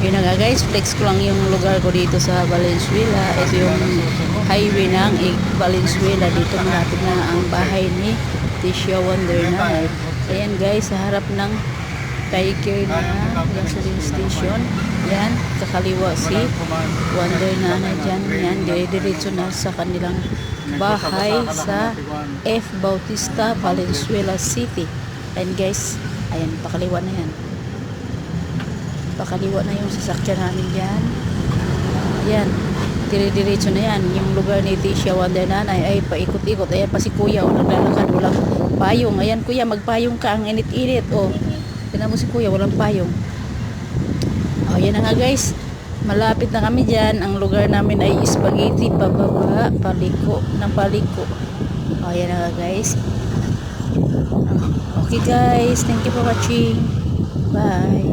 Yun na nga guys, flex ko lang yung lugar ko dito sa Valenzuela. Ito yung highway ng Valenzuela. Dito malapit na ang bahay ni Tisha Wonder Nanay. Ayan guys, sa harap ng Tiger na gasoline station. Yan, kakaliwa si Wonder Nanay dyan. Yan, dire-diretso na sa kanilang bahay sa F. Bautista, Valenzuela City. And guys, ayan, pakaliwa na yan. Pakaliwa na yung sasakyan namin dyan. Yan, dire-diretso na yan. Yung lugar ni Tisha Wonder Nanay ay paikot-ikot. Ayan pa si kuya, naglalakad, walang payong. Ayan kuya, magpayong ka, ang init-init. O, tinan mo si kuya, walang payong. O, yan na nga guys, malapit na kami dyan. Ang lugar namin ay spaghetti, pababa, paliko, ng paliko. O, yan na nga guys. Okay guys, thank you for watching. Bye.